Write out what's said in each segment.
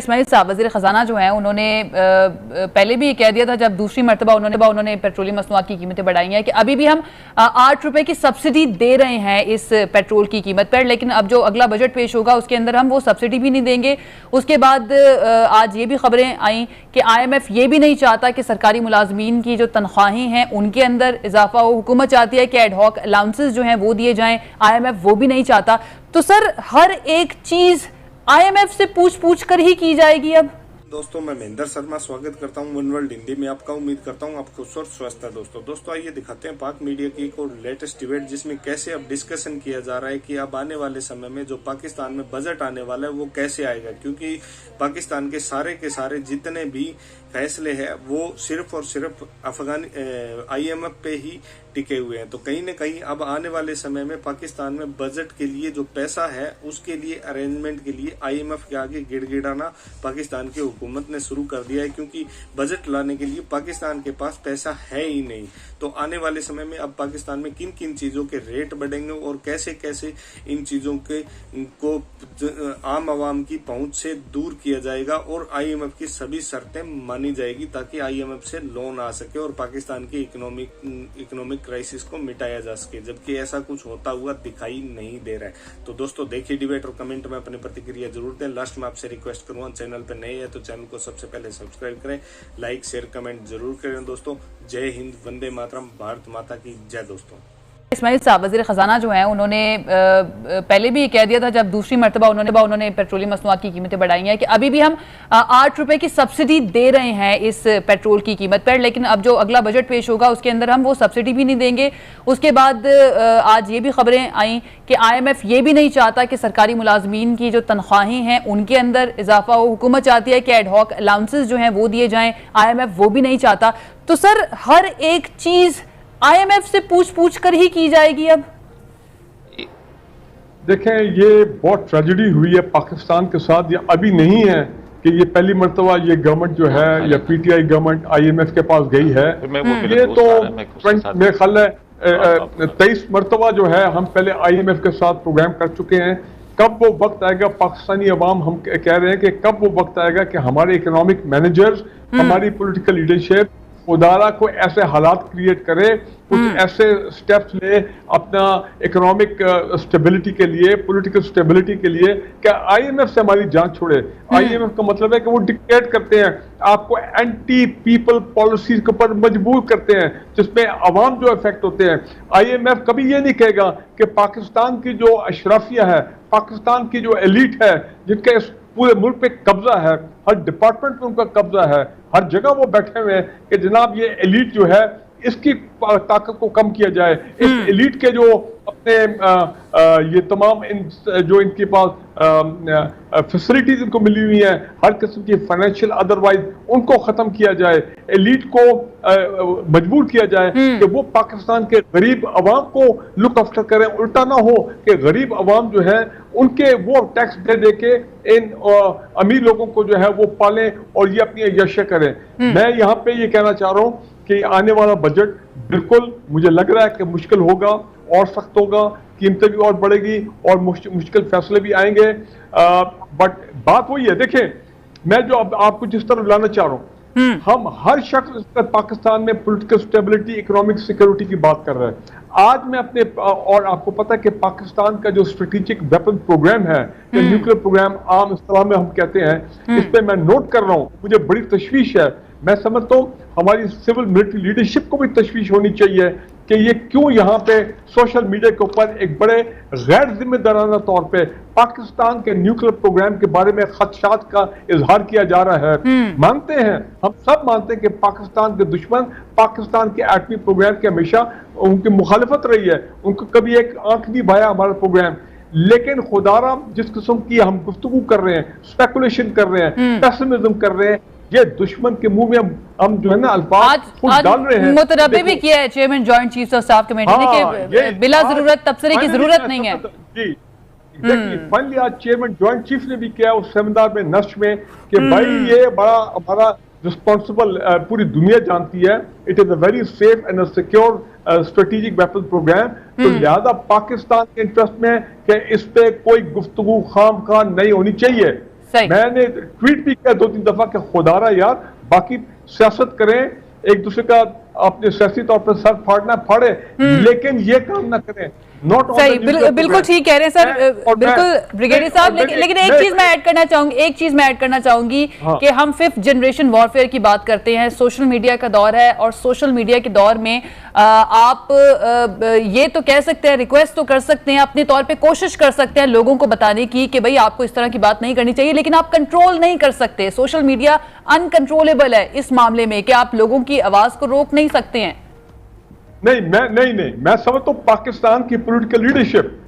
इस्माइल साहब वज़ीर ख़जाना जो हैं उन्होंने पहले भी कह दिया था जब दूसरी मरतबा उन्होंने पेट्रोलियम मसनूआत की कीमतें बढ़ाई हैं कि अभी भी हम 8 रुपए की सब्सिडी दे रहे हैं इस पेट्रोल की कीमत पर, लेकिन अब जो अगला बजट पेश होगा उसके अंदर हम वो सब्सिडी भी नहीं देंगे। उसके बाद आज ये भी खबरें आई कि IMF ये भी नहीं चाहता कि सरकारी मुलाजमीन की जो तनख्वाहें हैं उनके अंदर इजाफा हो। हुकूमत चाहती है कि एडहॉक अलाउंसेस जो हैं वो दिए जाएं, IMF वो भी नहीं चाहता। तो सर हर एक चीज IMF से पूछ कर ही की जाएगी अब। दोस्तों मैं महेंद्र शर्मा स्वागत करता हूं वन वर्ल्ड हिंदी में आपका। उम्मीद करता हूं आप खुश और स्वस्थ है। दोस्तों आइए दिखाते हैं पाक मीडिया की एक और लेटेस्ट डिबेट जिसमें कैसे अब डिस्कशन किया जा रहा है कि अब आने वाले समय में जो पाकिस्तान में बजट आने वाला है वो कैसे आएगा, क्योंकि पाकिस्तान के सारे जितने भी फैसले हैं वो सिर्फ और सिर्फ IMF पे ही टिके हुए हैं। तो कहीं न कहीं अब आने वाले समय में पाकिस्तान में बजट के लिए जो पैसा है उसके लिए अरेंजमेंट के लिए IMF के आगे गिड़गिड़ाना पाकिस्तान की हुकूमत ने शुरू कर दिया है, क्योंकि बजट लाने के लिए पाकिस्तान के पास पैसा है ही नहीं। तो आने वाले समय में अब पाकिस्तान में किन किन चीजों के रेट बढ़ेंगे और कैसे कैसे इन चीजों को आम आवाम की पहुंच से दूर किया जाएगा और IMF की सभी शर्तें मानी जाएगी ताकि IMF से लोन आ सके और पाकिस्तान की इकोनॉमिक क्राइसिस को मिटाया जा सके, जबकि ऐसा कुछ होता हुआ दिखाई नहीं दे रहा है। तो दोस्तों देखिए डिबेट और कमेंट में अपनी प्रतिक्रिया जरूर दें। लास्ट में आपसे रिक्वेस्ट करूंगा, चैनल पर नए हैं तो चैनल को सबसे पहले सब्सक्राइब करें, लाइक शेयर कमेंट जरूर करें। दोस्तों जय हिंद, वंदे मातरम, भारत माता की जय। दोस्तों इस्माइल साहब वज़ीर ख़जाना जो हैं उन्होंने पहले भी कह दिया था जब दूसरी मरतबा उन्होंने पेट्रोलियम मसनूआत की कीमतें बढ़ाई हैं कि अभी भी हम 8 रुपए की सब्सिडी दे रहे हैं इस पेट्रोल की कीमत पर, लेकिन अब जो अगला बजट पेश होगा उसके अंदर हम वो सब्सिडी भी नहीं देंगे। उसके बाद आज ये भी खबरें आई कि IMF ये भी नहीं चाहता कि सरकारी मुलाजमीन की जो तनख्वाहें हैं उनके अंदर इजाफा हो। हुकूमत चाहती है कि एडहॉक अलाउंसेस जो हैं वो दिए जाएं, IMF वो भी नहीं चाहता। तो सर हर एक चीज IMF से पूछ कर ही की जाएगी अब। देखें ये बहुत ट्रेजेडी हुई है पाकिस्तान के साथ। ये अभी नहीं है कि ये पहली मर्तबा ये गवर्नमेंट जो है या PTI गवर्नमेंट IMF के पास गई है। ये तो मेरे ख्याल है 23 मरतबा जो है हम पहले IMF के साथ प्रोग्राम कर चुके हैं। कब वो वक्त आएगा, पाकिस्तानी अवाम हम कह रहे हैं कि कब वो वक्त आएगा कि हमारे इकोनॉमिक मैनेजर्स, हमारी पॉलिटिकल लीडरशिप उदारा को ऐसे हालात क्रिएट करे, कुछ ऐसे स्टेप्स ले अपना इकोनॉमिक स्टेबिलिटी के लिए, पॉलिटिकल स्टेबिलिटी के लिए, क्या IMF से हमारी जान छोड़े। IMF का मतलब है कि वो डिक्टेट करते हैं, आपको एंटी पीपल पॉलिसीज के ऊपर मजबूर करते हैं जिसमें अवाम जो इफेक्ट होते हैं। IMF कभी ये नहीं कहेगा कि पाकिस्तान की जो अशराफिया है, पाकिस्तान की जो एलीट है, जिनके पूरे मुल्क पे कब्जा है, हर डिपार्टमेंट में उनका कब्जा है, हर जगह वो बैठे हुए हैं कि जनाब ये एलीट जो है इसकी ताकत को कम किया जाए। इस एलीट के जो अपने ये तमाम जो इनके पास फैसिलिटीज इनको मिली हुई हैं, हर किस्म की फाइनेंशियल अदरवाइज, उनको खत्म किया जाए। एलीट को मजबूर किया जाए कि वो पाकिस्तान के गरीब अवाम को लुक आफ्टर करें। उल्टा ना हो कि गरीब अवाम जो है उनके वो टैक्स दे के इन अमीर लोगों को जो है वो पालें और ये अपनी यशे करें। मैं यहाँ पे ये कहना चाह रहा हूँ कि आने वाला बजट बिल्कुल मुझे लग रहा है कि मुश्किल होगा और सख्त होगा, कीमतें भी और बढ़ेगी और मुश्किल फैसले भी आएंगे। बट बात वही है, देखें मैं जो अब आपको जिस तरह लाना चाह रहा हूँ, हम हर शख्स पाकिस्तान में पॉलिटिकल स्टेबिलिटी, इकोनॉमिक सिक्योरिटी की बात कर रहे हैं। आज मैं अपने और आपको पता है कि पाकिस्तान का जो स्ट्रेटेजिक वेपन प्रोग्राम है, न्यूक्लियर प्रोग्राम आम इस्तेलाह में हम कहते हैं, इस पे मैं नोट कर रहा हूँ, मुझे बड़ी तशवीश है। मैं समझता हूँ हमारी सिविल मिलिट्री लीडरशिप को भी तशवीश होनी चाहिए कि ये क्यों यहाँ पे सोशल मीडिया के ऊपर एक बड़े गैर जिम्मेदाराना तौर पे पाकिस्तान के न्यूक्लियर प्रोग्राम के बारे में खदशात का इजहार किया जा रहा है। मानते हैं, हम सब मानते हैं कि पाकिस्तान के दुश्मन पाकिस्तान के एटमी प्रोग्राम की हमेशा उनकी मुखालिफत रही है, उनको कभी एक आंख नहीं भाया हमारा प्रोग्राम। लेकिन खुदारा जिस किस्म की हम गुफ्तगू कर रहे हैं, स्पेकुलेशन कर रहे हैं, पेसिमिज्म कर रहे हैं, ये दुश्मन के मुंह में हम जो है ना अल्फाज डाल रहे हैं। मुतरब्बे भी किया है chairman joint chiefs of staff committee ने कि बिला जरूरत तबसरे की जरूरत नहीं है। जी फाइनली आज चेयरमैन जॉइंट चीफ ने भी किया उस सेमिनार में नश्र में कि भाई ये बड़ा हमारा रिस्पॉन्सिबल पूरी दुनिया जानती है, it is a very safe and secure strategic weapon program. तो लिहाजा पाकिस्तान के इंटरेस्ट में कि इस पे कोई गुफ्तगू खाम खा नहीं होनी चाहिए। सही। मैंने ट्वीट भी किया 2-3 दफा कि खुदारा यार बाकी सियासत करें, एक दूसरे का अपने सियासी तौर पर सर फाड़ना फाड़े, लेकिन ये काम ना करें। सही, बिल्कुल ठीक कह रहे हैं सर, बिल्कुल ब्रिगेडियर साहब। लेकिन एक चीज मैं ऐड करना चाहूंगी कि हम 5th जनरेशन वॉरफेयर की बात करते हैं, सोशल मीडिया का दौर है, और सोशल मीडिया के दौर में आप ये तो कह सकते हैं, रिक्वेस्ट तो कर सकते हैं, अपने तौर पे कोशिश कर सकते हैं लोगों को बताने की कि भाई आपको इस तरह की बात नहीं करनी चाहिए, लेकिन आप कंट्रोल नहीं कर सकते। सोशल मीडिया अनकंट्रोलेबल है इस मामले में कि आप लोगों की आवाज को रोक नहीं सकते हैं। नहीं, मैं समझता हूं पाकिस्तान की पॉलिटिकल लीडरशिप,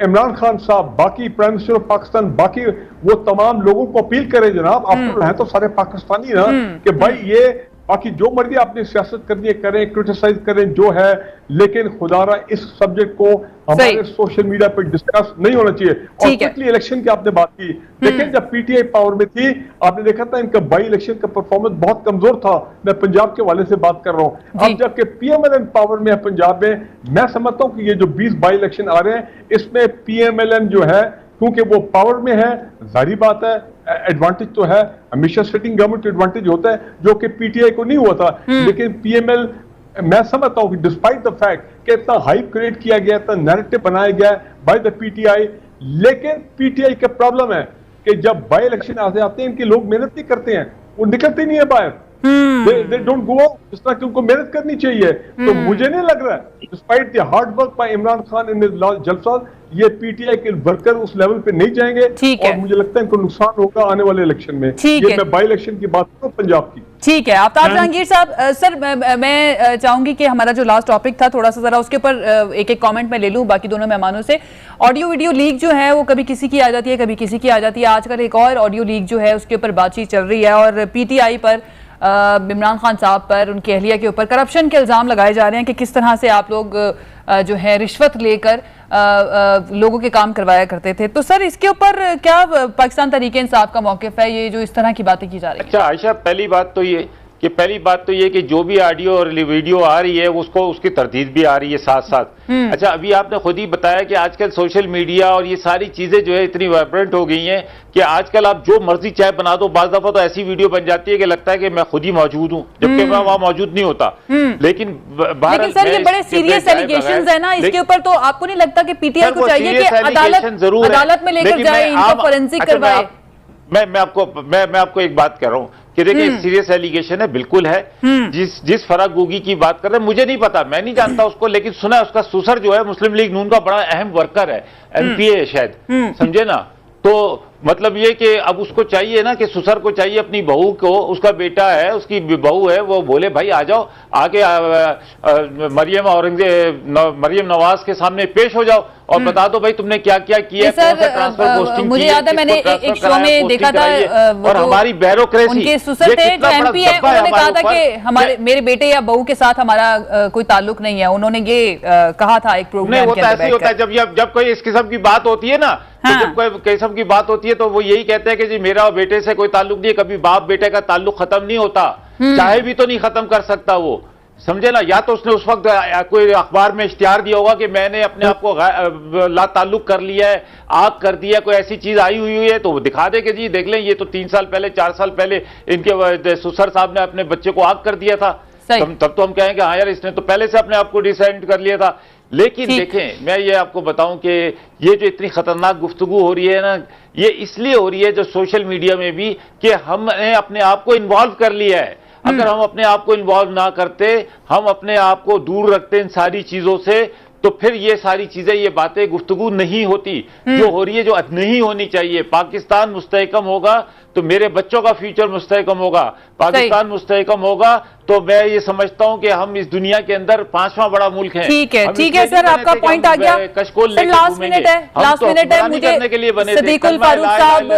इमरान खान साहब, बाकी प्राइम मिनिस्टर ऑफ पाकिस्तान, बाकी वो तमाम लोगों को अपील करें जनाब, आप हैं तो सारे पाकिस्तानी ना, कि भाई ये बाकी जो मर्जी आपने सियासत करनी है करें, क्रिटिसाइज करें जो है, लेकिन खुदारा इस सब्जेक्ट को हमारे सोशल मीडिया पे डिस्कस नहीं होना चाहिए। और क्विकली इलेक्शन की आपने बात की, देखें जब पीटीआई पावर में थी आपने देखा था इनका बाई इलेक्शन का परफॉर्मेंस बहुत कमजोर था। मैं पंजाब के वाले से बात कर रहा हूं। अब जबकि पीएमएलएन पावर में है पंजाब में, मैं समझता हूं कि ये जो 20 बाई इलेक्शन आ रहे हैं इसमें पीएमएलएन जो है, क्योंकि वो पावर में है, जाहिर बात है एडवांटेज तो है, हमेशा सिटिंग गवर्नमेंट एडवांटेज होता है जो कि पीटीआई को नहीं हुआ था। लेकिन पीएमएल मैं समझता हूं कि डिस्पाइट द फैक्ट कि इतना हाइप क्रिएट किया गया, इतना नैरेटिव बनाया गया बाय द पीटीआई, लेकिन पीटीआई का प्रॉब्लम है कि जब बाय इलेक्शन आते हैं इनके लोग मेहनत नहीं करते हैं, वो निकलते नहीं है बाहर, they don't go out, जिस तरह की उनको मेहनत करनी चाहिए। तो मुझे नहीं लग रहा despite the hard work by Imran Khan in jalsa, ये पीटीआई के वर्कर उस लेवल पे नहीं जाएंगे, और मुझे लगता है इनको नुकसान होगा आने वाले इलेक्शन में। ये मैं बाई इलेक्शन की बात करूं पंजाब की। ठीक है, आफ्ताब जहांगीर साहब, सर मैं चाहूंगी कि हमारा जो लास्ट टॉपिक था थोड़ा सा जरा उसके ऊपर एक एक कमेंट मैं ले लूं बाकी दोनों मेहमानों से। ऑडियो वीडियो लीक जो है वो कभी किसी की आ जाती है, कभी किसी की आ जाती है। आजकल एक और ऑडियो लीक जो है उसके ऊपर बातचीत चल रही है, और पीटीआई पर इमरान खान साहब पर, उनकी अहलिया के ऊपर करप्शन के इल्जाम लगाए जा रहे हैं कि किस तरह से आप लोग जो है रिश्वत लेकर लोगों के काम करवाया करते थे। तो सर इसके ऊपर क्या पाकिस्तान तहरीक इंसाफ का मौक़िफ़ है, ये जो इस तरह की बातें की जा रही है? अच्छा आयशा, पहली बात तो ये कि जो भी ऑडियो और वीडियो आ रही है उसको उसकी तरदीद भी आ रही है साथ साथ। अच्छा, अभी आपने खुद ही बताया कि आजकल सोशल मीडिया और ये सारी चीजें जो है इतनी वाइब्रेंट हो गई हैं कि आजकल आप जो मर्जी चाय बना दो, बाज़ दफा तो ऐसी वीडियो बन जाती है कि लगता है कि मैं खुद ही मौजूद हूं, जबकि मैं वहां मौजूद नहीं होता। लेकिन सर ये बड़े सीरियस एलिगेशंस है ना, इसके ऊपर तो आपको नहीं लगता कि पीटीआई को चाहिए कि अदालत में लेकर जाए, इनको फोरेंसिक करवाए? मैं आपको एक बात कह रहा हूं कि देखिए सीरियस एलिगेशन है, बिल्कुल है। जिस फराग गोगी की बात कर रहे हैं, मुझे नहीं पता, मैं नहीं जानता उसको, लेकिन सुना है उसका सुसर जो है मुस्लिम लीग नून का बड़ा अहम वर्कर है, एमपीए शायद, समझे ना। तो मतलब ये कि अब उसको चाहिए ना कि सुसर को चाहिए अपनी बहू को, उसका बेटा है, उसकी बहू है, वो बोले भाई आ जाओ, आके मरियम नवाज के सामने पेश हो जाओ और बता दो भाई तुमने क्या क्या किया, कौन सा ट्रांसफर पोस्टिंग, मुझे याद है मैंने एक शो में देखा था, और हमारी ब्यूरोक्रेसी, उनके सुसर थे जो एमपी है, उन्होंने कहा था कि मेरे बेटे या बहू के साथ हमारा कोई ताल्लुक नहीं है, उन्होंने ये कहा था एक प्रोग्राम के अंदर। ऐसे होता है जब कोई इस किस्म की बात होती है ना, जब कोई किस्म की बात होती है तो वो यही कहते हैं कि जी मेरा और बेटे से कोई ताल्लुक नहीं है, कभी बाप बेटे का ताल्लुक खत्म नहीं होता, चाहे भी तो नहीं खत्म कर सकता वो, समझे ना। या तो उसने उस वक्त कोई अखबार में इश्तिहार दिया होगा कि मैंने अपने आप को ला ताल्लुक कर लिया है, आग कर दिया, कोई ऐसी चीज आई हुई है तो वो दिखा दे कि जी देख लें ये तो 3 साल पहले 4 साल पहले इनके सुसर साहब ने अपने बच्चे को आग कर दिया था, तब तो हम कहेंगे हाँ यार इसने तो पहले से अपने आप को डिसाइड कर लिया था। लेकिन देखें, मैं ये आपको बताऊं कि ये जो इतनी खतरनाक गुफ्तगू हो रही है ना, ये इसलिए हो रही है जो सोशल मीडिया में भी, कि हमने अपने आप को इन्वॉल्व कर लिया है। अगर हम अपने आप को इन्वॉल्व ना करते, हम अपने आप को दूर रखते इन सारी चीजों से, तो फिर ये सारी चीजें, ये बातें, गुफ्तगू नहीं होती जो हो रही है, जो नहीं होनी चाहिए। पाकिस्तान मुस्तहकम होगा तो मेरे बच्चों का फ्यूचर मुस्तहकम होगा, पाकिस्तान मुस्तहकम होगा तो मैं ये समझता हूं कि हम इस दुनिया के अंदर 5वां बड़ा मुल्क है। ठीक है सर, आपका पॉइंट आ गया। लास्ट मिनट है, मुझे सदीकुल फारूक साहब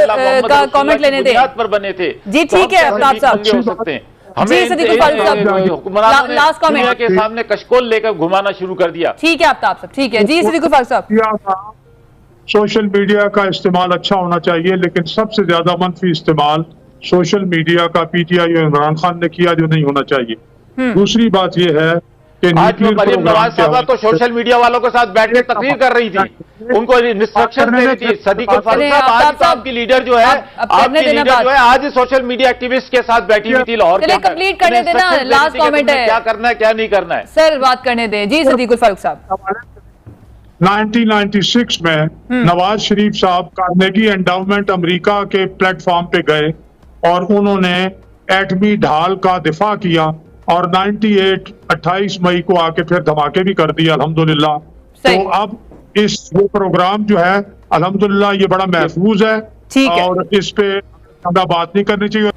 का कमेंट लेने दें, पर बने थे जी। ठीक है आफ्ताब साहब, हो सकते हैं जी सदीकुल फारूक साहब, लास्ट कमेंट के सामने कशकोल लेकर घुमाना शुरू कर दिया। ठीक है आफ्ताब साहब, ठीक है जी सदीकुल फारूक साहब। सोशल मीडिया का इस्तेमाल अच्छा होना चाहिए, लेकिन सबसे ज्यादा मनफी इस्तेमाल सोशल मीडिया का पीटीआई और इमरान खान ने किया, जो नहीं होना चाहिए। दूसरी बात यह है कि आज न्यूक्लियर मरियम प्रोग्राम नवाज के साहबा तो हवाले से- सोशल मीडिया वालों के साथ बैठ के तकरीर कर रही थी, उनको इंस्ट्रक्शन दे रही थी। सदीक फारूक चलिए, साहब, आज आफ्ताब तो साहब, आपकी लीडर जो है, अब करने आपकी देना लीडर बात। जो है आज सोशल मीडिया एक्टिविस्ट के साथ बैठी हुई थी लाहौर चलिए, के अंदर। कंप्लीट करने उन्हें देना, instructions दे रही लास्ट थी कि कमेंट तुमने है। क्या करना है क्या नहीं करना है। सर बात करने दें जी सदीकुल फारूक साहब। 1996 में नवाज शरीफ साहब कार्नेगी एंडाउमेंट अमेरिका के प्लेटफॉर्म पे गए और उन्होंने एटमी ढाल का दिफा किया और 28 मई को आके फिर धमाके भी कर दिए अल्हम्दुलिल्लाह। सही। तो अब ये प्रोग्राम जो है अल्हम्दुलिल्लाह ये बड़ा महफूज है ठीक है। और इस पे ज्यादा बात नहीं करनी चाहिए।